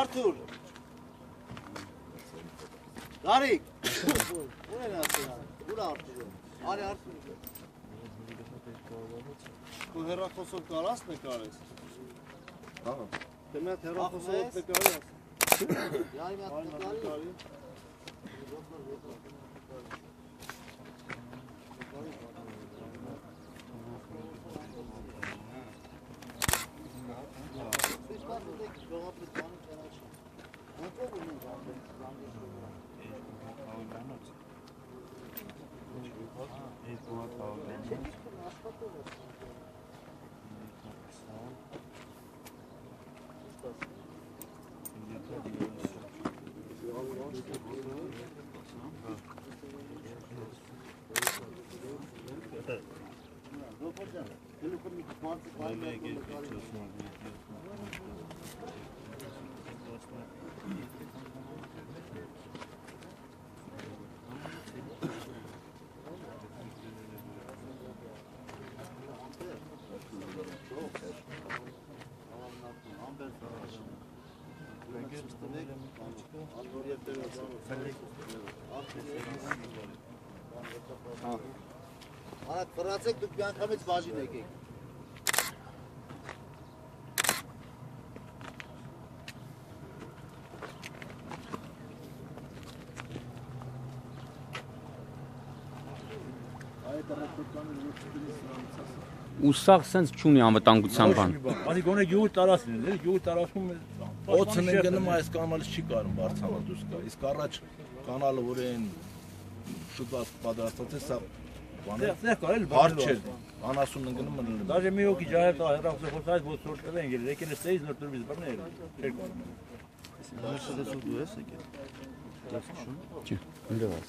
Artur! Garik! Ուրեն ասել, ուր Artur? Արի Artur։ Քո հեռախոսով կարաս նկարես։ Հա։ Դե մի հատ հեռախոսով նկարի։ Այ մի հատ նկարի։ Անատ վրացեք դուք մի անգամից բաժին եկեք։ Ու սաղ սենց չունի անվտանգության բան։ Անի գոնե յուր տարածքն է, յուր տարածքում օծն են գնում այս կանալից չի կարում բարձանալ դուրս գա։ Իսկ առաջ կանալը որ են շուտված պատրաստած է սա բանը։ Հարց չէ։ Անասուն են գնում մնում։ Դաժե մի օքի ջահեր տա հեռախոսը խոսած ոչ սորտել են գել, եկել է ստեյզ նորտուրից բռներ։ Չէր կարում։ Դաշտը դու ես եկել։ Չէ, ընդդված։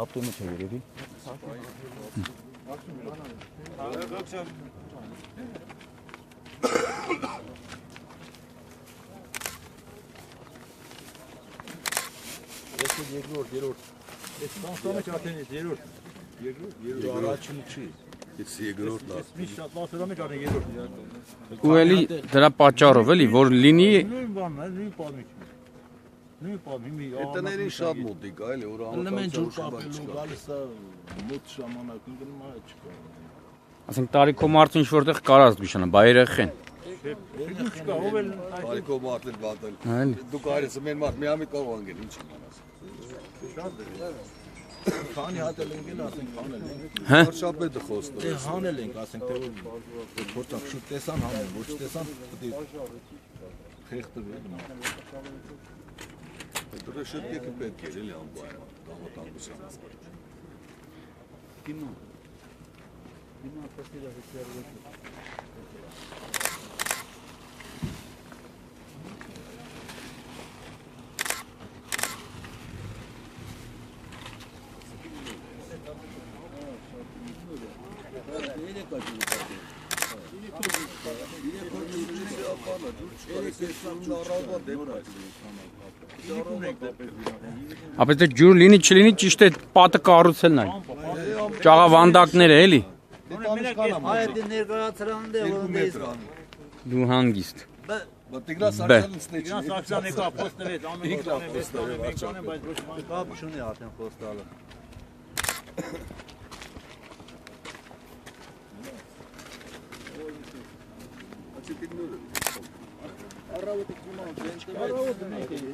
Ապտոմը չէ երևի։ Ես երկրորդ, երրորդ։ Ես կանցանը չարթեն ես երրորդ։ Երկրորդ առաջին չի։ Ես երկրորդն եմ։ Մի շատ մասերամի չարթեն երրորդ։ Ու էլի դրա պատճառով էլի որ լինի Նույն բանն է, նույն պատմիք։ Նույն պատմի։ Տներին շատ մոտիկ է, էլի որ Անում են ջուր կապելու գալիս է մոտ ժամանակ ընկնում է չկա։ ասենք տարիքո մարդը ինչ որտեղ կարած դուշանա, բա երեխեն։ Դու չկա, ով էլ Արիքո մարդն վատել։ Այլ։ Դու կարես մեն մարդ միամիտ կարող անգել, ինչ իմանաս։ Քանի հատ էլ ընկել ասենք հանել ենք։ Հա։ Վարշապետը խոստը։ Դե հանել ենք ասենք թե որ փորձակ շուտ տեսան հանեն, ոչ տեսան պետք է խեղդվի։ Դրա շտկեքը պետք է էլի անպայման անվտանգության համար։ Հիմա խոսել է հսկերով։ Ապա դե ջուր լինի չլինի ճիշտ է պատը կառուցելն է։ Ճաղավանդակները էլի։ Այդ ներկայացրան դե որ մեզ Դու հանգիստ։ Տիգրան Սարգսյանն ստեյ չի։ Սաքսան եկա փոստերից ամեն ինչ Վարչապետ։ բայց ոչ մի կապ չունի արդեն խոստալը։ Առավոտը կումա ջենջ կա։ Առավոտը մենք ենք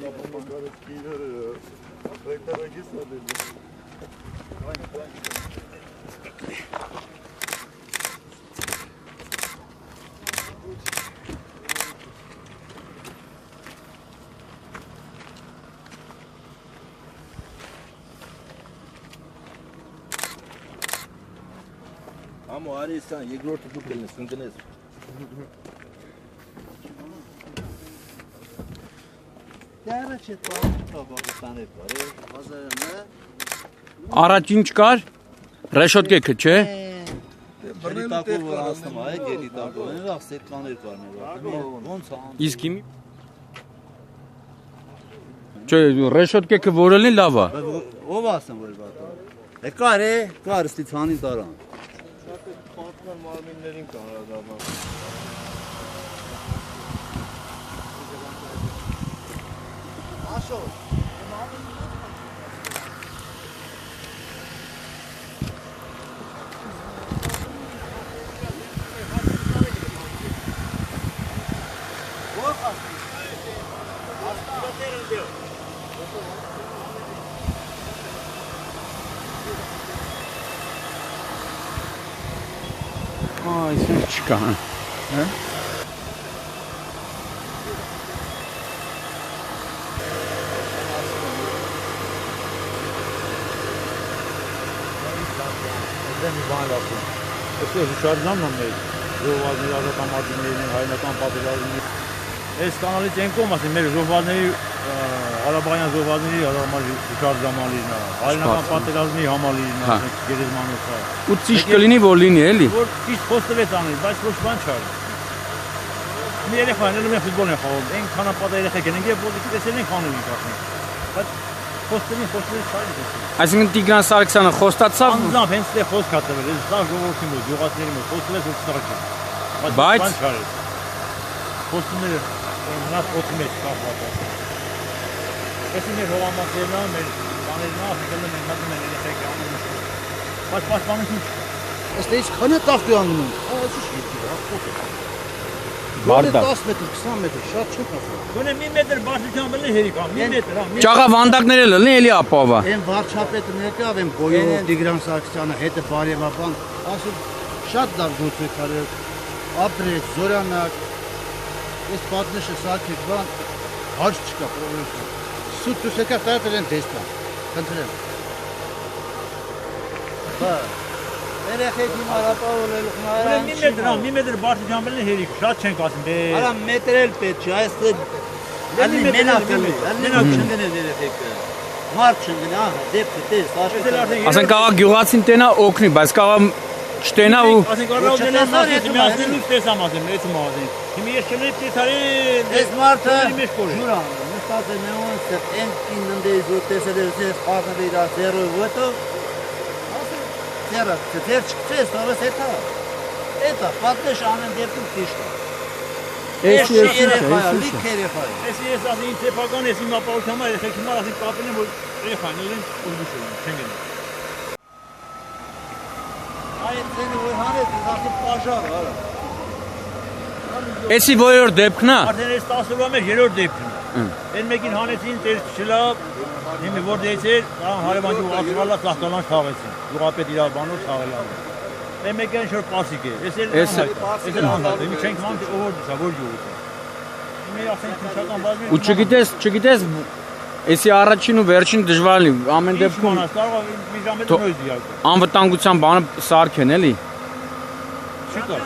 Ամո արիստան երկրորդը դուք ելնես ընկնես։ Դեռ չէ Պակիստանի բարի, հազարը։ Առաջ ինչ կար։ Ռեշոտկեքը, չէ։ Բրիտակով ասում է, գետիտակով, նրա սետկաներ կարներ։ Ոնց է։ Իսկ հիմի Չէ, ռեշոտկեքը որելն լավ է։ Ով ասում որ բաթա։ Կար է, կար ստիցանի տարան։ պատմել մարմիններին կանրադառնալ։ Աշո։ Այսինքն չկա, հա։ Այսօր հուշարձանն է մեր ժողովազների ազատամարտիկներին, հայնական պատերազմների։ Այս կանալից են կողմ ասի մեր ժողովազների Ղարաբաղյան ժողովազների հուշարձանալին է, հայնական պատերազմի համալիրն է, գերեզմանոցը։ Ու ճիշտ կլինի որ լինի էլի։ Որ ճիշտ խոստվեց անել, բայց ոչ բան չար։ Մի երեխան ելնում է ֆուտբոլ են խաղում, այնքան ապատ երեխեք են, եւ որ տեսել են խանել ենք ասենք։ Բայց խոստվեց չարի դեսել։ Այսինքն Տիգրան Սարգսյանը խոստացավ։ Անձամբ հենց դե խոսք է տվել, այս սա ժողովրդի մոտ, յուղացիների մոտ, խոստվեց որ չտարակա։ Բայց խոստումները մնաց օդի մեջ կապված։ Այսինքն մեր հողամասերն է, մեր բաներն է, ասիկել են մտնում են երեխեք անում։ Բայց պաշտպանություն չկա։ Ըստ էս քանի տախտի անգնում։ Այսի շիթի, հապոտ է։ Բարդակ։ 10 մետր, 20 մետր, շատ չի կապը։ Գոնե մի մետր բարձրությամբ էլ հերիք, մի մետր, հա։ Ճաղավանդակները լնի էլի ապավա։ Այն վարչապետը ներկավ են գոյով Տիգրան Սարգսյանը հետը բարևաբան, ասում շատ դար գործ արել, ապրեց, զորանակ, այս պատնեշը սարքեք բան, հարց չկա, պրոբլեմ չկա։ Սուտ դուս եկավ տարել են դեսպան, խնդրեմ։ Բա, երեխեք իմ արապավորելու խնայարան չկա։ Մի մետր բարձրությամբ էլ հերիք, շատ չենք ասում, դե։ Արա մետր էլ պետք չէ, այս ալի մենակ կլի, մենակ չընկնել երեխեքը։ Մարդ չընկնի, ահա, դեպքը տես, աշխուտել։ Ասենք կաղա գյուղացին տենա օգնի, բայց կաղա չտենա ու Ասենք առավոտյան մասից միացնելու տեսամ ասեմ, մեծ մազին։ Հիմա ես չեմ տեսարի, Այս մարդը մեջ կորի։ ջուրա, նստած է նեոնս, այն իննդեի զուտ տեսել է, ես պատնը իր զերոյ վոտով։ Ասեմ, ձերա, ձեր չկցես, ավես էտա։ Էտա, պատնեշ անեն դեպքում տիշտա։ Ես երեխայ, լիք երեխայ։ Ես ասեմ, ինձ սեփական ես իմ ապահովությամբ երեխեք հիմա ասենք կապել են, որ երեխան իրեն ուզգուշ են, չեն գնում։ Այդ ձենը որ հանեց, ասում պաժար, արա։ էսի ո՞ր դեպքն է։ Արդեն այս 10 օրվա մեջ երրորդ դեպքն է։ Այն մեկին հանեցին, տեր չլավ, հիմի որ դեցեր, հարևան գյուղ ասվալա ծաղկալան խաղեցին։ Գյուղապետ իր բանով խաղել ան։ Այն մեկը ինչ որ պասիկ է։ Էս էլ անհատ, հիմի չենք ման ով դիսա, որ գյուղ է։ Հիմի ասենք քնչական բազմի։ Ու չգիտես, էսի առաջին ու վերջին դժվար լինի, ամեն դեպքում կարող է մի ժամ հետ նույն դիակ։ անվտանգության բանը սարքեն էլի։ Չկա։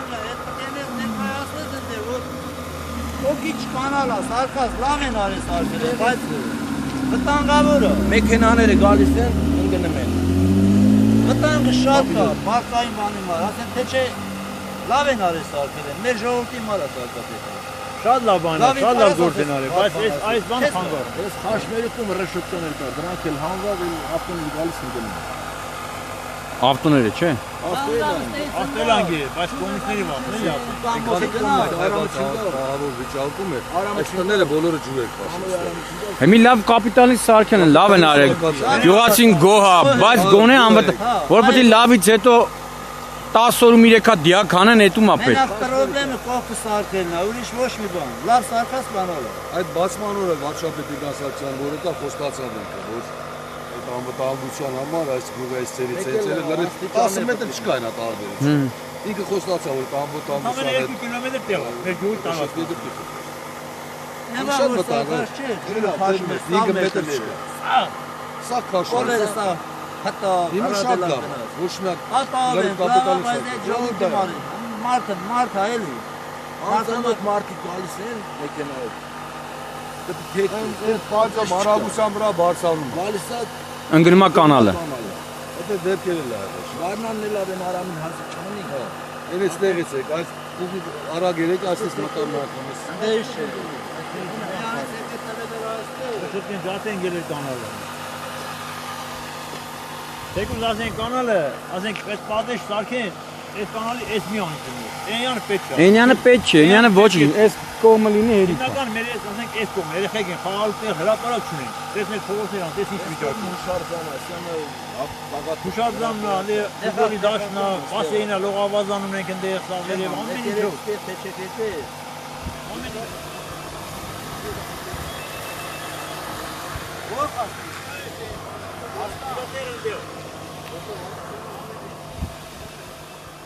Ոքի չկանալա, սարկած լավ են արես արվել, բայց վտանգավորը։ Մեքենաները գալիս են, ընկնում են։ Վտանգը շատ կա, բարձային բանի մար, ասեն թե չէ լավ են արես արվել են, մեր ժողովրդի մարա սարկապետը։ Շատ լավ բան է, շատ լավ գործ են արել, բայց այս բանը խանգար։ Այս խաշմերուկում ռեշոպտոներ կա, դրանք էլ հանված են ավտոներ գալիս ընկնում։ Ավտոները, չէ։ Ավտելանգի է, բայց կոմունիստների վաղն էլի ավտոն։ Ահավոր վիճակում է, այս տները բոլորը ջուր էր կաշում։ Հիմի լավ կապիտալիստ սարքեն են, լավ են արել։ Գյուղացին գոհա, բայց գոնե որ պետք է լավից հետո 10 օրում 3 հատ դիակ հանեն, հետում է պետք։ Մենակ պրոբլեմը կողքը սարքելն է, ուրիշ ոչ մի բան, լավ սարքած բանալը։ Այդ բացման օրը վարչապետի Գասակցյան որը կա խոստացավ ենք, որ այդ անվտանգության համար այս գյուղի այս ծերից ծերերը լրիվ 10 մետր չկա այն տարբերություն։ Ինքը խոստացավ որ անվտանգության Համեն 2 կիլոմետր տեղ է, մեր գյուղի տարածք։ Նեմա որ սարքած չէ, ջուրը քաշում է, 5 մետր չկա։ Սա քաշում է։ Կոլերը սա, հատա, Հիմա շատ լավ, ոչ միակ հատա լրիվ կապիտալիստ։ Մարդը էլի։ Անձանոտ մարդիկ գալիս են մեքենայով։ Այդ բանջը մարագության վրա բարձանում։ Գալիս է Ընկնում է կանալը։ Այդ դեպքերը լավ է։ Վարնանն էլ են արամին հարցը չանի։ Այնից տեղից եք, այս ուղի արագ երեք այսպես մտան մարդկանց։ Դեշ է։ Շուտին դատ են գերել կանալը։ Թեկուզ ասենք կանալը, ասենք այդ պատեշ սարքեն, Այս կանալի այս մի անիքն է։ Էնյանը պետք է։ Էնյանը պետք չէ, Էնյանը ոչինչ, այս կողմը լինի հերիք։ Հիմնական մեր ասենք այս կողմը երեխեք են խաղալու տեղ հրապարակ չունեն։ Տեսնեք փողոցներ ան, տեսնի վիճակը։ Հուշարձանն է, ֆուտբոլի դաշտն է, բասեինը, լողավազան ունենք այնտեղ սաղեր եւ ամեն ինչով։ Ո՞ր ասի։ Ասկուլատեր ընդեղ։